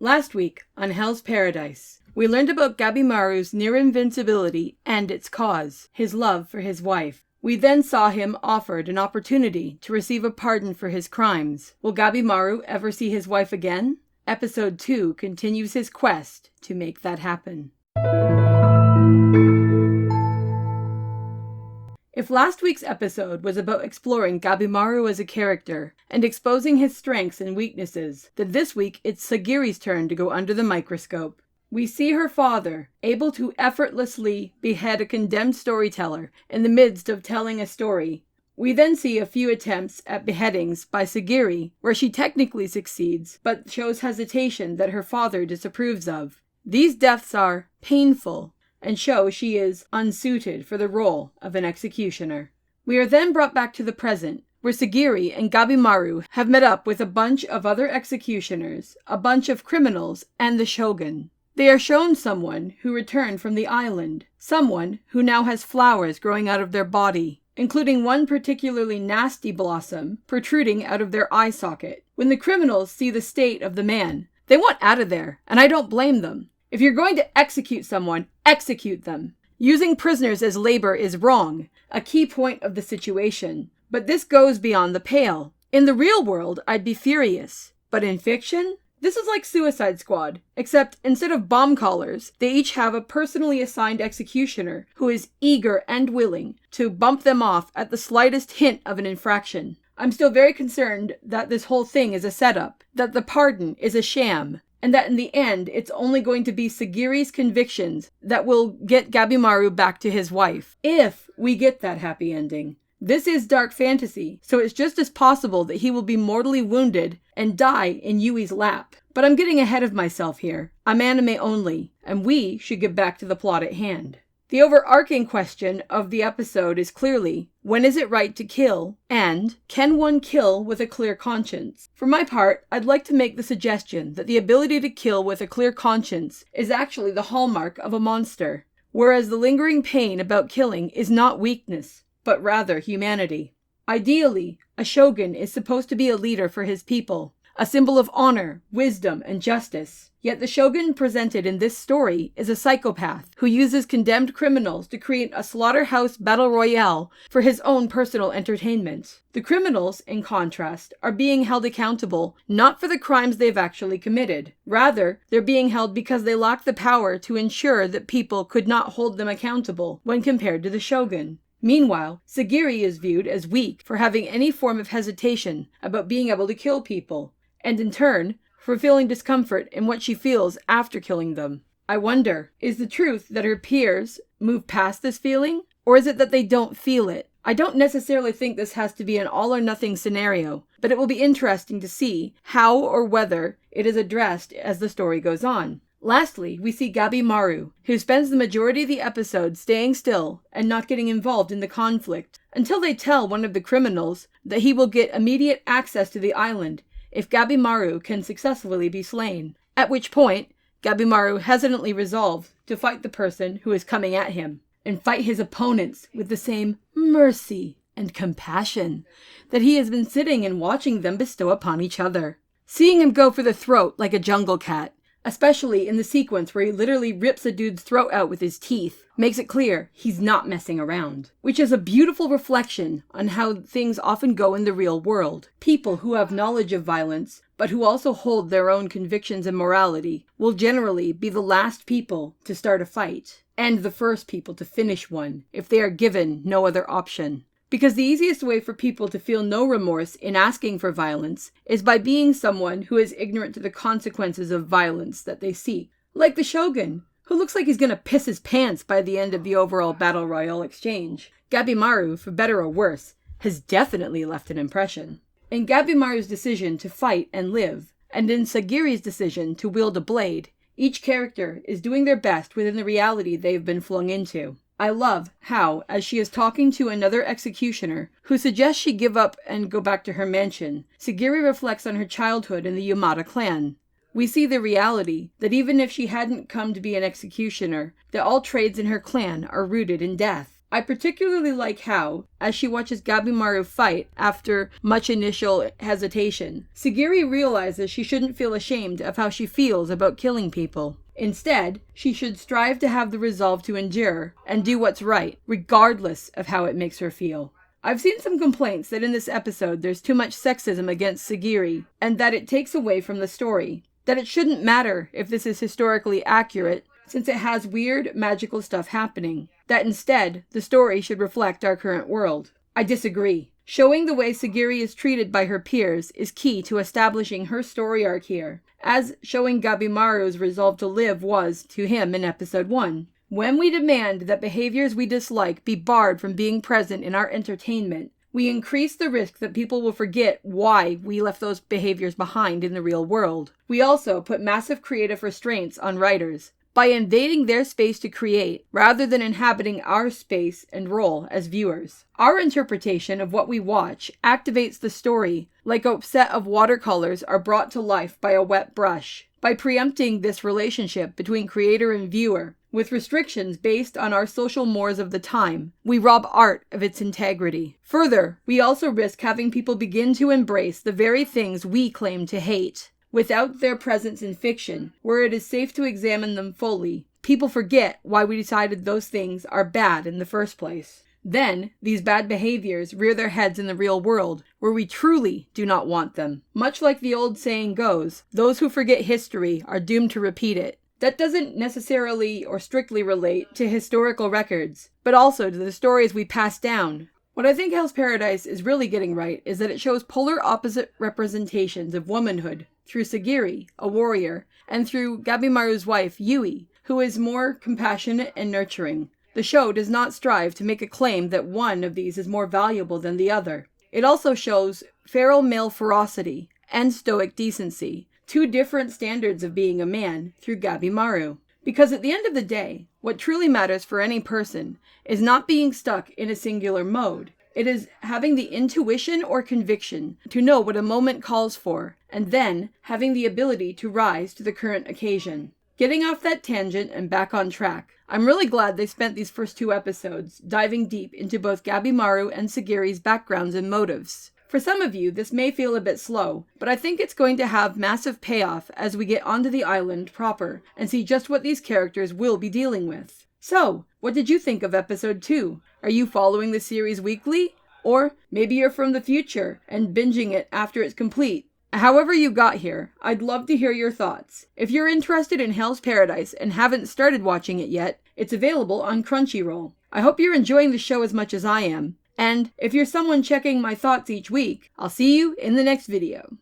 Last week, on Hell's Paradise, we learned about Gabimaru's near invincibility and its cause, his love for his wife. We then saw him offered an opportunity to receive a pardon for his crimes. Will Gabimaru ever see his wife again? Episode 2 continues his quest to make that happen. If last week's episode was about exploring Gabimaru as a character and exposing his strengths and weaknesses, then this week it's Sagiri's turn to go under the microscope. We see her father able to effortlessly behead a condemned storyteller in the midst of telling a story. We then see a few attempts at beheadings by Sagiri, where she technically succeeds, but shows hesitation that her father disapproves of. These deaths are painful and show she is unsuited for the role of an executioner. We are then brought back to the present, where Sagiri and Gabimaru have met up with a bunch of other executioners, a bunch of criminals, and the Shogun. They are shown someone who returned from the island, someone who now has flowers growing out of their body, including one particularly nasty blossom protruding out of their eye socket. When the criminals see the state of the man, they want out of there, and I don't blame them. If you're going to execute someone, execute them. Using prisoners as labor is wrong, a key point of the situation. But this goes beyond the pale. In the real world, I'd be furious. But in fiction, this is like Suicide Squad, except instead of bomb collars, they each have a personally assigned executioner who is eager and willing to bump them off at the slightest hint of an infraction. I'm still very concerned that this whole thing is a setup, that the pardon is a sham, and that in the end, it's only going to be Sagiri's convictions that will get Gabimaru back to his wife, if we get that happy ending. This is dark fantasy, so it's just as possible that he will be mortally wounded and die in Yui's lap. But I'm getting ahead of myself here. I'm anime only, and we should get back to the plot at hand. The overarching question of the episode is clearly, when is it right to kill? And, can one kill with a clear conscience? For my part, I'd like to make the suggestion that the ability to kill with a clear conscience is actually the hallmark of a monster, whereas the lingering pain about killing is not weakness, but rather humanity. Ideally, a shogun is supposed to be a leader for his people, a symbol of honor, wisdom, and justice. Yet the shogun presented in this story is a psychopath who uses condemned criminals to create a slaughterhouse battle royale for his own personal entertainment. The criminals, in contrast, are being held accountable not for the crimes they've actually committed. Rather, they're being held because they lack the power to ensure that people could not hold them accountable when compared to the shogun. Meanwhile, Sagiri is viewed as weak for having any form of hesitation about being able to kill people, and in turn, for feeling discomfort in what she feels after killing them. I wonder, is the truth that her peers move past this feeling, or is it that they don't feel it? I don't necessarily think this has to be an all-or-nothing scenario, but it will be interesting to see how or whether it is addressed as the story goes on. Lastly, we see Gabimaru, who spends the majority of the episode staying still and not getting involved in the conflict, until they tell one of the criminals that he will get immediate access to the island if Gabimaru can successfully be slain. At which point, Gabimaru hesitantly resolves to fight the person who is coming at him, and fight his opponents with the same mercy and compassion that he has been sitting and watching them bestow upon each other. Seeing him go for the throat like a jungle cat, especially in the sequence where he literally rips a dude's throat out with his teeth, makes it clear he's not messing around. Which is a beautiful reflection on how things often go in the real world. People who have knowledge of violence, but who also hold their own convictions and morality, will generally be the last people to start a fight, and the first people to finish one, if they are given no other option. Because the easiest way for people to feel no remorse in asking for violence is by being someone who is ignorant to the consequences of violence that they seek. Like the shogun, who looks like he's gonna piss his pants by the end of the overall battle royale exchange. Gabimaru, for better or worse, has definitely left an impression. In Gabimaru's decision to fight and live, and in Sagiri's decision to wield a blade, each character is doing their best within the reality they've been flung into. I love how, as she is talking to another executioner who suggests she give up and go back to her mansion, Sagiri reflects on her childhood in the Yamada clan. We see the reality that even if she hadn't come to be an executioner, that all trades in her clan are rooted in death. I particularly like how, as she watches Gabimaru fight after much initial hesitation, Sagiri realizes she shouldn't feel ashamed of how she feels about killing people. Instead, she should strive to have the resolve to endure and do what's right, regardless of how it makes her feel. I've seen some complaints that in this episode there's too much sexism against Sagiri, and that it takes away from the story. That it shouldn't matter if this is historically accurate, since it has weird, magical stuff happening. That instead, the story should reflect our current world. I disagree. Showing the way Sagiri is treated by her peers is key to establishing her story arc here, as showing Gabimaru's resolve to live was to him in episode 1. When we demand that behaviors we dislike be barred from being present in our entertainment, we increase the risk that people will forget why we left those behaviors behind in the real world. We also put massive creative restraints on writers by invading their space to create, rather than inhabiting our space and role as viewers. Our interpretation of what we watch activates the story like a set of watercolors are brought to life by a wet brush. By preempting this relationship between creator and viewer, with restrictions based on our social mores of the time, we rob art of its integrity. Further, we also risk having people begin to embrace the very things we claim to hate. Without their presence in fiction, where it is safe to examine them fully, people forget why we decided those things are bad in the first place. Then, these bad behaviors rear their heads in the real world, where we truly do not want them. Much like the old saying goes, those who forget history are doomed to repeat it. That doesn't necessarily or strictly relate to historical records, but also to the stories we pass down. What I think Hell's Paradise is really getting right is that it shows polar opposite representations of womanhood through Sagiri, a warrior, and through Gabimaru's wife, Yui, who is more compassionate and nurturing. The show does not strive to make a claim that one of these is more valuable than the other. It also shows feral male ferocity and stoic decency, two different standards of being a man, through Gabimaru. Because at the end of the day, what truly matters for any person is not being stuck in a singular mode. It is having the intuition or conviction to know what a moment calls for, and then having the ability to rise to the current occasion. Getting off that tangent and back on track, I'm really glad they spent these first 2 episodes diving deep into both Gabimaru and Sagiri's backgrounds and motives. For some of you, this may feel a bit slow, but I think it's going to have massive payoff as we get onto the island proper and see just what these characters will be dealing with. So, what did you think of episode 2? Are you following the series weekly? Or maybe you're from the future and binging it after it's complete. However you got here, I'd love to hear your thoughts. If you're interested in Hell's Paradise and haven't started watching it yet, it's available on Crunchyroll. I hope you're enjoying the show as much as I am. And if you're someone checking my thoughts each week, I'll see you in the next video.